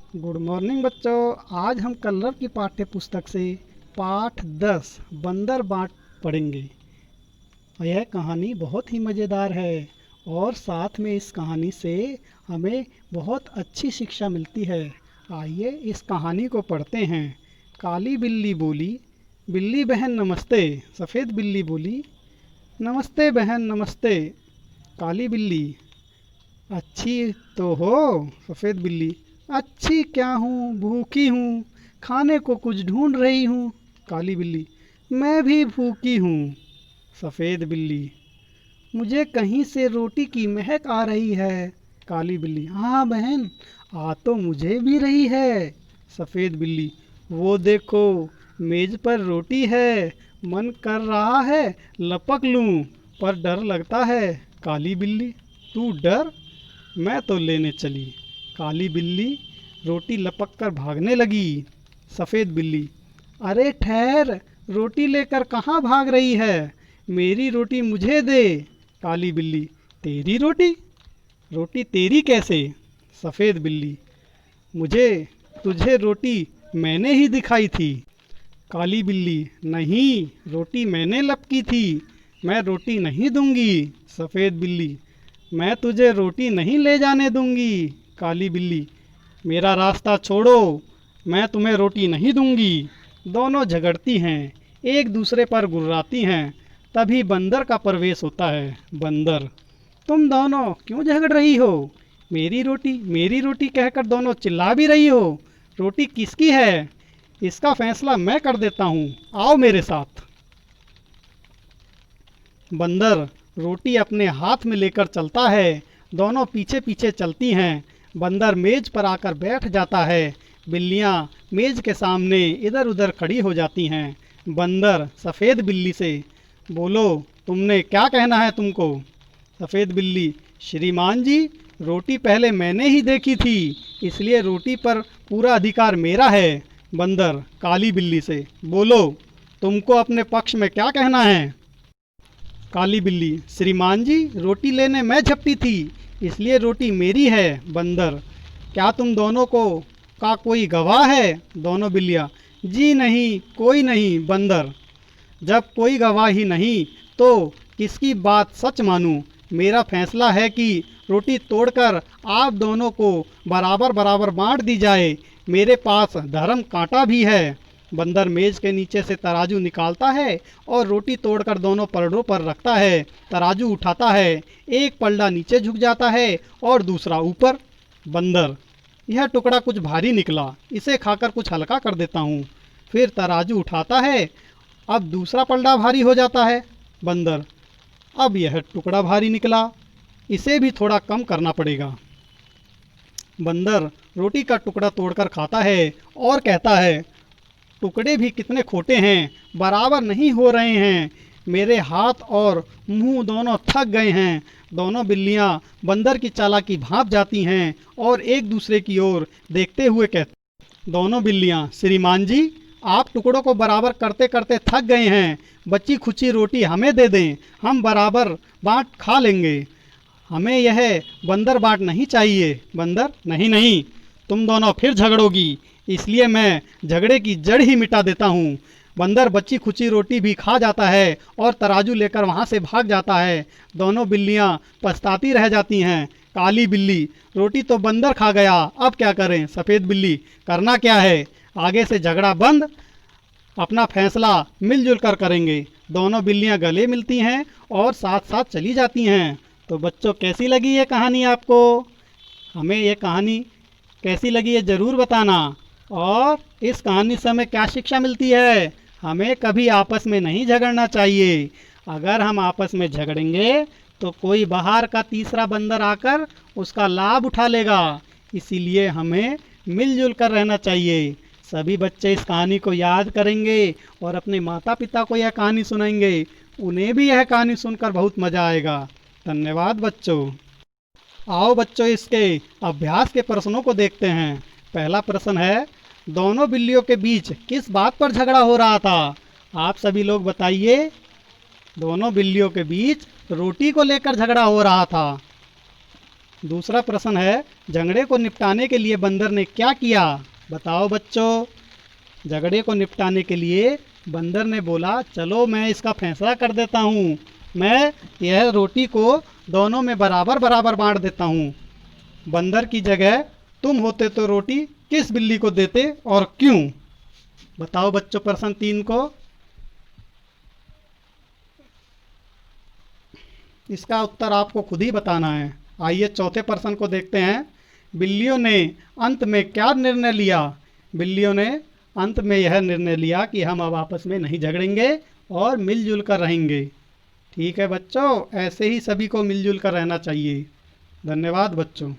Good morning बच्चों। आज हम कलर की पाठ्य पुस्तक से पाठ 10 बंदर बाट पढ़ेंगे। यह कहानी बहुत ही मज़ेदार है और साथ में इस कहानी से हमें बहुत अच्छी शिक्षा मिलती है। आइए इस कहानी को पढ़ते हैं। काली बिल्ली बोली, बिल्ली बहन नमस्ते। सफ़ेद बिल्ली बोली, नमस्ते बहन नमस्ते। काली बिल्ली, अच्छी तो हो? सफ़ेद बिल्ली, अच्छी क्या हूँ, भूखी हूँ, खाने को कुछ ढूंढ रही हूँ। काली बिल्ली, मैं भी भूखी हूँ। सफ़ेद बिल्ली, मुझे कहीं से रोटी की महक आ रही है। काली बिल्ली, हाँ बहन, आ तो मुझे भी रही है। सफ़ेद बिल्ली, वो देखो मेज़ पर रोटी है, मन कर रहा है लपक लूँ, पर डर लगता है। काली बिल्ली, तू डर, मैं तो लेने चली। काली बिल्ली रोटी लपक कर भागने लगी। सफ़ेद बिल्ली, अरे ठहर, रोटी लेकर कहाँ भाग रही है? मेरी रोटी मुझे दे। काली बिल्ली, तेरी रोटी? रोटी तेरी कैसे? सफ़ेद बिल्ली, मुझे तुझे रोटी मैंने ही दिखाई थी। काली बिल्ली, नहीं, रोटी मैंने लपकी थी, मैं रोटी नहीं दूंगी। सफ़ेद बिल्ली, मैं तुझे रोटी नहीं ले जाने दूंगी। काली बिल्ली, मेरा रास्ता छोड़ो, मैं तुम्हें रोटी नहीं दूंगी। दोनों झगड़ती हैं, एक दूसरे पर गुर्राती हैं। तभी बंदर का प्रवेश होता है। बंदर, तुम दोनों क्यों झगड़ रही हो? मेरी रोटी कहकर दोनों चिल्ला भी रही हो। रोटी किसकी है, इसका फैसला मैं कर देता हूँ, आओ मेरे साथ। बंदर रोटी अपने हाथ में लेकर चलता है। दोनों पीछे पीछे चलती हैं। बंदर मेज पर आकर बैठ जाता है। बिल्लियाँ मेज के सामने इधर उधर खड़ी हो जाती हैं। बंदर सफ़ेद बिल्ली से, बोलो, तुमने क्या कहना है तुमको? सफ़ेद बिल्ली, श्रीमान जी, रोटी पहले मैंने ही देखी थी, इसलिए रोटी पर पूरा अधिकार मेरा है। बंदर काली बिल्ली से, बोलो, तुमको अपने पक्ष में क्या कहना है? काली बिल्ली, श्रीमान जी, रोटी लेने मैं झपटी थी, इसलिए रोटी मेरी है। बंदर, क्या तुम दोनों को का कोई गवाह है? दोनों बिल्लियाँ, जी नहीं, कोई नहीं। बंदर, जब कोई गवाह ही नहीं तो किसकी बात सच मानूं? मेरा फैसला है कि रोटी तोड़कर आप दोनों को बराबर बराबर बांट दी जाए। मेरे पास धर्म कांटा भी है। बंदर मेज के नीचे से तराजू निकालता है और रोटी तोड़कर दोनों पलड़ों पर रखता है। तराजू उठाता है, एक पलड़ा नीचे झुक जाता है और दूसरा ऊपर। बंदर, यह टुकड़ा कुछ भारी निकला, इसे खाकर कुछ हल्का कर देता हूँ। फिर तराजू उठाता है, अब दूसरा पलड़ा भारी हो जाता है। बंदर, अब यह टुकड़ा भारी निकला, इसे भी थोड़ा कम करना पड़ेगा। बंदर रोटी का टुकड़ा तोड़कर खाता है और कहता है, टुकड़े भी कितने खोटे हैं, बराबर नहीं हो रहे हैं। मेरे हाथ और मुंह दोनों थक गए हैं। दोनों बिल्लियां बंदर की चालाकी भांप जाती हैं और एक दूसरे की ओर देखते हुए कहते, दोनों बिल्लियां, श्रीमान जी, आप टुकड़ों को बराबर करते करते थक गए हैं। बची खुची रोटी हमें दे दें, हम बराबर बांट खा लेंगे। हमें यह बंदर बाट नहीं चाहिए। बंदर, नहीं नहीं, तुम दोनों फिर झगड़ोगी, इसलिए मैं झगड़े की जड़ ही मिटा देता हूँ। बंदर बची खुची रोटी भी खा जाता है और तराजू लेकर वहाँ से भाग जाता है। दोनों बिल्लियाँ पछताती रह जाती हैं। काली बिल्ली, रोटी तो बंदर खा गया, अब क्या करें? सफ़ेद बिल्ली, करना क्या है, आगे से झगड़ा बंद, अपना फैसला मिलजुल कर करेंगे। दोनों बिल्लियाँ गले मिलती हैं और साथ साथ चली जाती हैं। तो बच्चों, कैसी लगी ये कहानी आपको? हमें ये कहानी कैसी लगी ये ज़रूर बताना। और इस कहानी से हमें क्या शिक्षा मिलती है? हमें कभी आपस में नहीं झगड़ना चाहिए। अगर हम आपस में झगड़ेंगे तो कोई बाहर का तीसरा बंदर आकर उसका लाभ उठा लेगा। इसीलिए हमें मिलजुल कर रहना चाहिए। सभी बच्चे इस कहानी को याद करेंगे और अपने माता पिता को यह कहानी सुनाएंगे। उन्हें भी यह कहानी सुनकर बहुत मज़ा आएगा। धन्यवाद बच्चों। आओ बच्चों, इसके अभ्यास के प्रश्नों को देखते हैं। पहला प्रश्न है, दोनों बिल्लियों के बीच किस बात पर झगड़ा हो रहा था? आप सभी लोग बताइए। दोनों बिल्लियों के बीच रोटी को लेकर झगड़ा हो रहा था। दूसरा प्रश्न है, झगड़े को निपटाने के लिए बंदर ने क्या किया? बताओ बच्चों। झगड़े को निपटाने के लिए बंदर ने बोला, चलो मैं इसका फैसला कर देता हूँ, मैं यह रोटी को दोनों में बराबर बराबर बांट देता हूँ। बंदर की जगह तुम होते तो रोटी किस बिल्ली को देते और क्यों? बताओ बच्चों प्रश्न 3 को। इसका उत्तर आपको खुद ही बताना है। आइए चौथे प्रश्न को देखते हैं। बिल्लियों ने अंत में क्या निर्णय लिया? बिल्लियों ने अंत में यह निर्णय लिया कि हम अब आपस में नहीं झगड़ेंगे और मिलजुल कर रहेंगे। ठीक है बच्चों, ऐसे ही सभी को मिलजुल कर रहना चाहिए। धन्यवाद बच्चों।